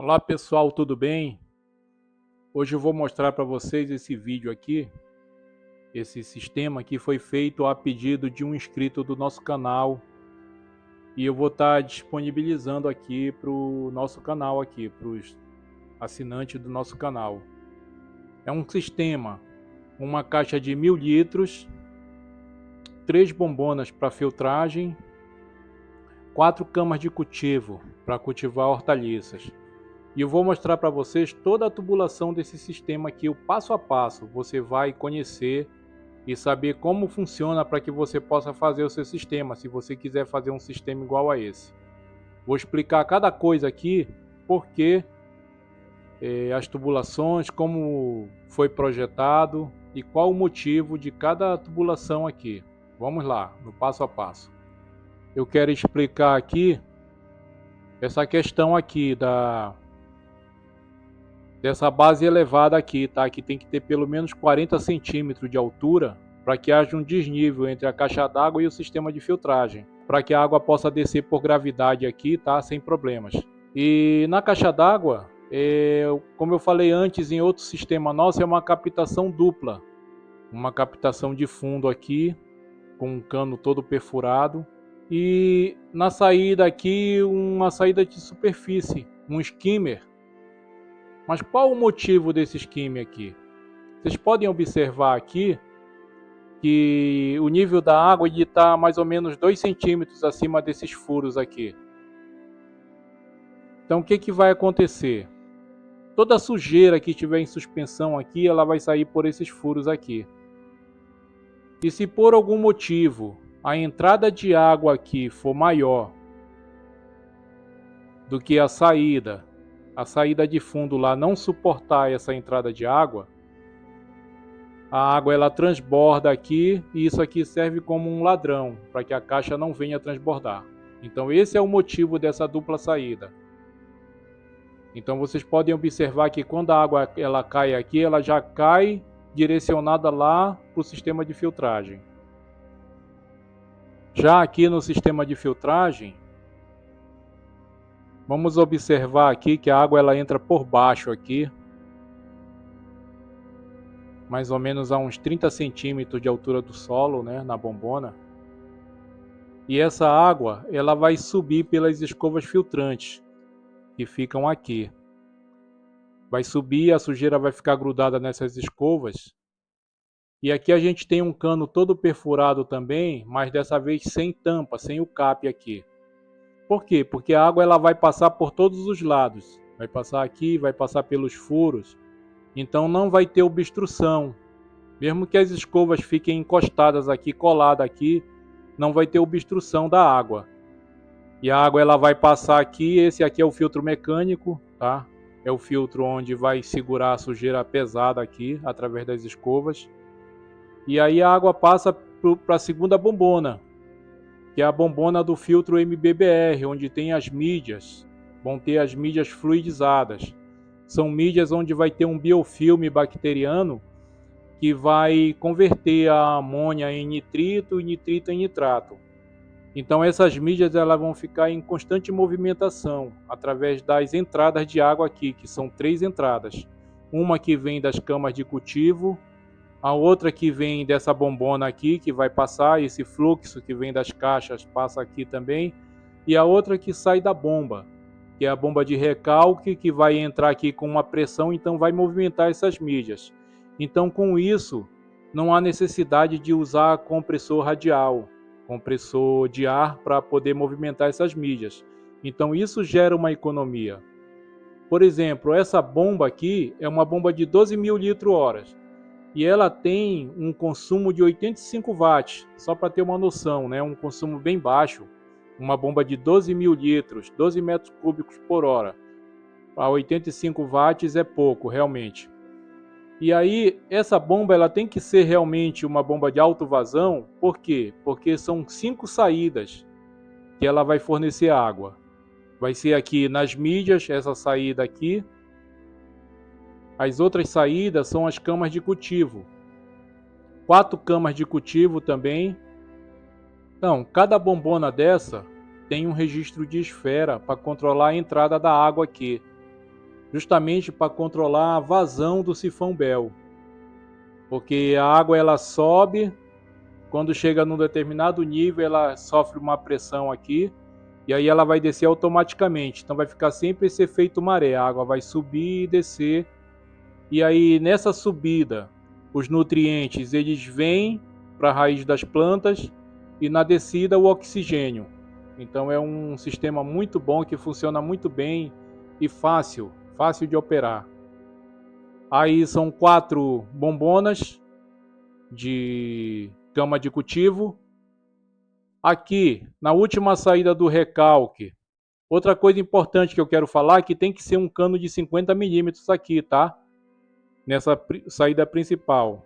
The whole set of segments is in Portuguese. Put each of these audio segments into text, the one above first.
Olá pessoal, tudo bem? Hoje eu vou mostrar para vocês esse vídeo aqui. Esse sistema aqui foi feito a pedido de um inscrito do nosso canal e eu vou estar disponibilizando aqui para o nosso canal aqui, para os assinantes do nosso canal. É um sistema, uma caixa de 1000 litros, 3 bombonas para filtragem, 4 camas de cultivo para cultivar hortaliças. E eu vou mostrar para vocês toda a tubulação desse sistema aqui, o passo a passo. Você vai conhecer e saber como funciona para que você possa fazer o seu sistema, se você quiser fazer um sistema igual a esse. Vou explicar cada coisa aqui, porque as tubulações, como foi projetado e qual o motivo de cada tubulação aqui. Vamos lá, no passo a passo. Eu quero explicar aqui essa questão aqui dessa base elevada aqui, tá? Que tem que ter pelo menos 40 centímetros de altura para que haja um desnível entre a caixa d'água e o sistema de filtragem, para que a água possa descer por gravidade aqui, tá? Sem problemas. E na caixa d'água, como eu falei antes, em outro sistema nosso, é uma captação dupla. Uma captação de fundo aqui, com um cano todo perfurado. E na saída aqui, uma saída de superfície, um skimmer. Mas qual o motivo desse skimmer aqui? Vocês podem observar aqui que o nível da água está mais ou menos 2 centímetros acima desses furos aqui. Então o que vai acontecer? Toda a sujeira que estiver em suspensão aqui, ela vai sair por esses furos aqui. E se por algum motivo a entrada de água aqui for maior do que a saída de fundo lá não suportar essa entrada de água, a água ela transborda aqui e isso aqui serve como um ladrão para que a caixa não venha transbordar. Então esse é o motivo dessa dupla saída. Então vocês podem observar que quando a água ela cai aqui, ela já cai direcionada lá para o sistema de filtragem. Já aqui no sistema de filtragem, vamos observar aqui que a água ela entra por baixo aqui, mais ou menos a uns 30 centímetros de altura do solo, né, na bombona. E essa água ela vai subir pelas escovas filtrantes que ficam aqui. Vai subir, a sujeira vai ficar grudada nessas escovas. E aqui a gente tem um cano todo perfurado também, mas dessa vez sem tampa, sem o cap aqui. Por quê? Porque a água ela vai passar por todos os lados. Vai passar aqui, vai passar pelos furos. Então não vai ter obstrução. Mesmo que as escovas fiquem encostadas aqui, coladas aqui, não vai ter obstrução da água. E a água ela vai passar aqui, esse aqui é o filtro mecânico, tá? É o filtro onde vai segurar a sujeira pesada aqui, através das escovas. E aí a água passa para a segunda bombona, que é a bombona do filtro MBBR, onde tem as mídias. Vão ter as mídias fluidizadas. São mídias onde vai ter um biofilme bacteriano que vai converter a amônia em nitrito e nitrito em nitrato. Então essas mídias elas vão ficar em constante movimentação através das entradas de água aqui, que são 3 entradas. Uma que vem das camas de cultivo, a outra que vem dessa bombona aqui, que vai passar, esse fluxo que vem das caixas passa aqui também, e a outra que sai da bomba, que é a bomba de recalque, que vai entrar aqui com uma pressão, então vai movimentar essas mídias. Então com isso, não há necessidade de usar compressor radial, compressor de ar para poder movimentar essas mídias. Então isso gera uma economia. Por exemplo, essa bomba aqui é uma bomba de 12.000 litros-horas e ela tem um consumo de 85 watts, só para ter uma noção, né? Um consumo bem baixo. Uma bomba de 12.000 litros, 12 metros cúbicos por hora, a 85 watts é pouco, realmente. E aí, essa bomba ela tem que ser realmente uma bomba de alto vazão, por quê? Porque são 5 saídas que ela vai fornecer água. Vai ser aqui nas mídias, essa saída aqui. As outras saídas são as camas de cultivo. 4 camas de cultivo também. Então, cada bombona dessa tem um registro de esfera para controlar a entrada da água aqui. justamente para controlar a vazão do sifão Bell, porque a água ela sobe, quando chega num determinado nível ela sofre uma pressão aqui, e aí ela vai descer automaticamente, então vai ficar sempre esse efeito maré, a água vai subir e descer, e aí nessa subida os nutrientes eles vêm para a raiz das plantas e na descida o oxigênio. Então é um sistema muito bom que funciona muito bem e fácil de operar. Aí são 4 bombonas de cama de cultivo. Aqui, na última saída do recalque, outra coisa importante que eu quero falar é que tem que ser um cano de 50 milímetros aqui, tá? Nessa saída principal.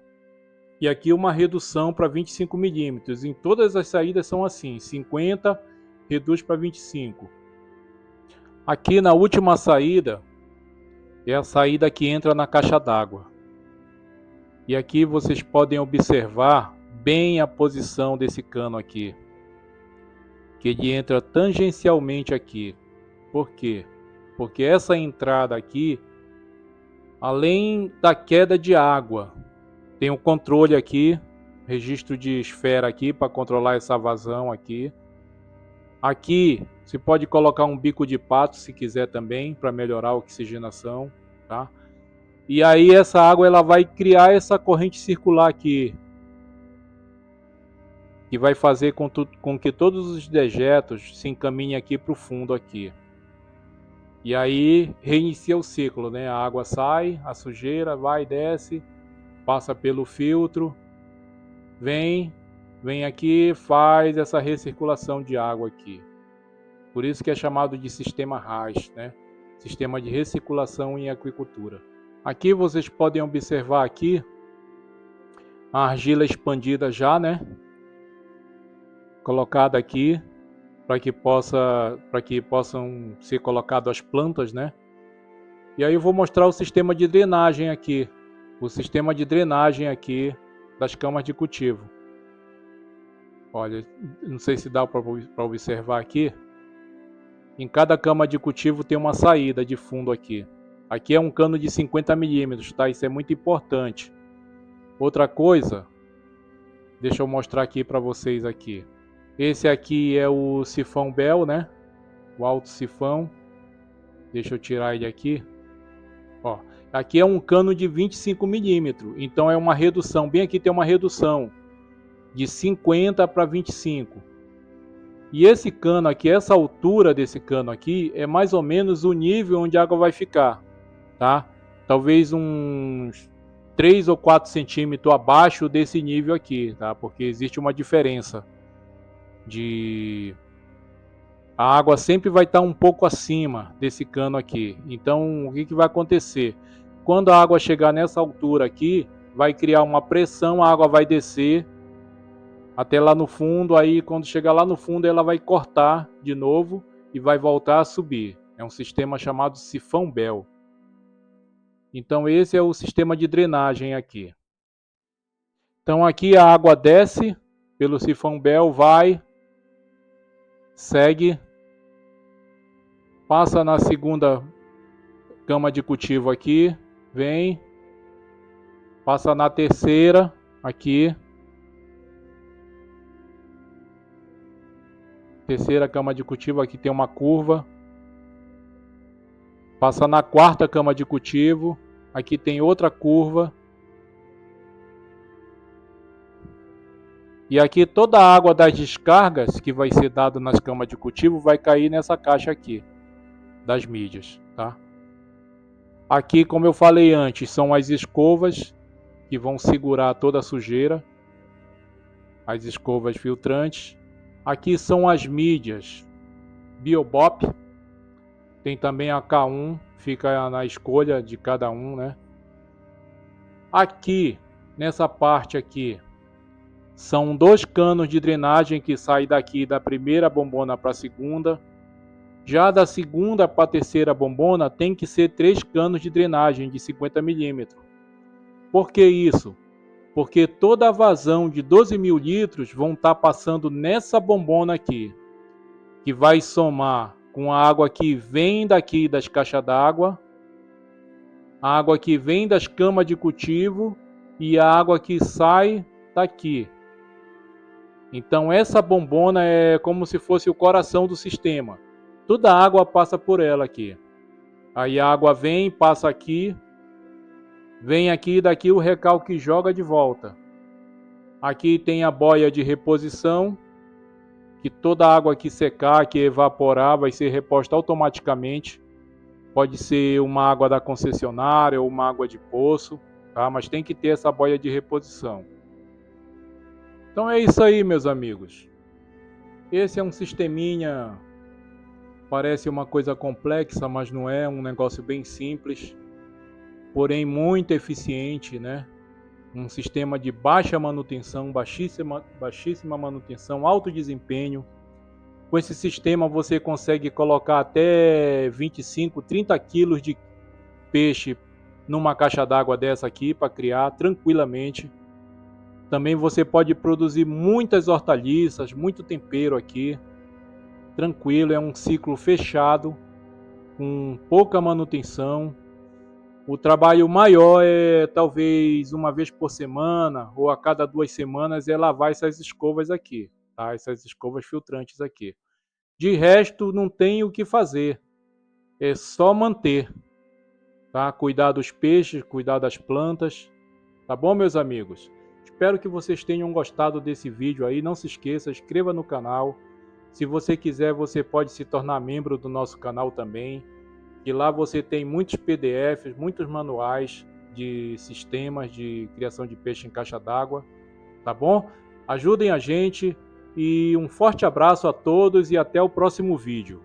E aqui uma redução para 25 milímetros. Em todas as saídas são assim, 50 reduz para 25. Aqui na última saída, é a saída que entra na caixa d'água. E aqui vocês podem observar bem a posição desse cano aqui. Que ele entra tangencialmente aqui. Por quê? Porque essa entrada aqui, além da queda de água, tem um controle aqui, registro de esfera aqui para controlar essa vazão aqui. Aqui você pode colocar um bico de pato se quiser também, para melhorar a oxigenação, tá? E aí essa água ela vai criar essa corrente circular aqui, que vai fazer com que todos os dejetos se encaminhem aqui para o fundo aqui. E aí reinicia o ciclo, né? A água sai, a sujeira vai, desce, passa pelo filtro, vem aqui, faz essa recirculação de água aqui. Por isso que é chamado de sistema RAS, né? Sistema de recirculação em aquicultura. Aqui vocês podem observar aqui a argila expandida já, né? Colocada aqui para que possam ser colocadas as plantas, né? E aí eu vou mostrar o sistema de drenagem aqui, das camas de cultivo. Olha, não sei se dá para observar aqui. Em cada cama de cultivo tem uma saída de fundo aqui. Aqui é um cano de 50 milímetros, tá? Isso é muito importante. Outra coisa, deixa eu mostrar aqui para vocês aqui. Esse aqui é o sifão Bell, né? O alto sifão. Deixa eu tirar ele aqui. Ó, aqui é um cano de 25 milímetros, então é uma redução. Bem aqui tem uma redução de 50 para 25. E esse cano aqui, essa altura desse cano aqui, é mais ou menos o nível onde a água vai ficar, tá? Talvez uns 3 ou 4 centímetros abaixo desse nível aqui, tá? Porque existe uma diferença a água sempre vai estar um pouco acima desse cano aqui. Então, o que vai acontecer? Quando a água chegar nessa altura aqui, vai criar uma pressão, a água vai descer até lá no fundo, aí quando chegar lá no fundo ela vai cortar de novo e vai voltar a subir. É um sistema chamado sifão Bell. Então esse é o sistema de drenagem aqui. Então aqui a água desce pelo sifão Bell, vai, segue, passa na segunda cama de cultivo aqui, vem, passa na terceira aqui, terceira cama de cultivo, aqui tem uma curva, passa na quarta cama de cultivo, aqui tem outra curva, e aqui toda a água das descargas que vai ser dado nas camas de cultivo vai cair nessa caixa aqui das mídias, tá? Aqui, como eu falei antes, são as escovas que vão segurar toda a sujeira, as escovas filtrantes. Aqui são as mídias Biobop, tem também a K1, fica na escolha de cada um, né? Aqui, nessa parte aqui, são 2 canos de drenagem que saem daqui da primeira bombona para a segunda. Já da segunda para a terceira bombona tem que ser 3 canos de drenagem de 50 milímetros. Por que isso? Porque toda a vazão de 12 mil litros vão estar passando nessa bombona aqui, que vai somar com a água que vem daqui das caixas d'água A água que vem das camas de cultivo e a água que sai daqui. Então essa bombona é como se fosse o coração do sistema. Toda a água passa por ela aqui. Aí a água vem, passa aqui, vem aqui, daqui o recalque joga de volta. Aqui tem a boia de reposição, que toda a água que secar, que evaporar, vai ser reposta automaticamente. Pode ser uma água da concessionária ou uma água de poço, tá? Mas tem que ter essa boia de reposição. Então é isso aí, meus amigos. Esse é um sisteminha, parece uma coisa complexa, mas não é, um negócio bem simples, porém muito eficiente, né? Um sistema de baixa manutenção, baixíssima manutenção, alto desempenho. Com esse sistema você consegue colocar até 25, 30 quilos de peixe numa caixa d'água dessa aqui para criar tranquilamente. Também você pode produzir muitas hortaliças, muito tempero aqui, tranquilo, é um ciclo fechado, com pouca manutenção. O trabalho maior é talvez uma vez por semana ou a cada 2 semanas é lavar essas escovas aqui, tá? Essas escovas filtrantes aqui. De resto, não tem o que fazer, é só manter, tá? Cuidar dos peixes, cuidar das plantas, tá bom, meus amigos? Espero que vocês tenham gostado desse vídeo aí. Não se esqueça, inscreva no canal. Se você quiser, você pode se tornar membro do nosso canal também. E lá você tem muitos PDFs, muitos manuais de sistemas de criação de peixe em caixa d'água, tá bom? Ajudem a gente e um forte abraço a todos e até o próximo vídeo.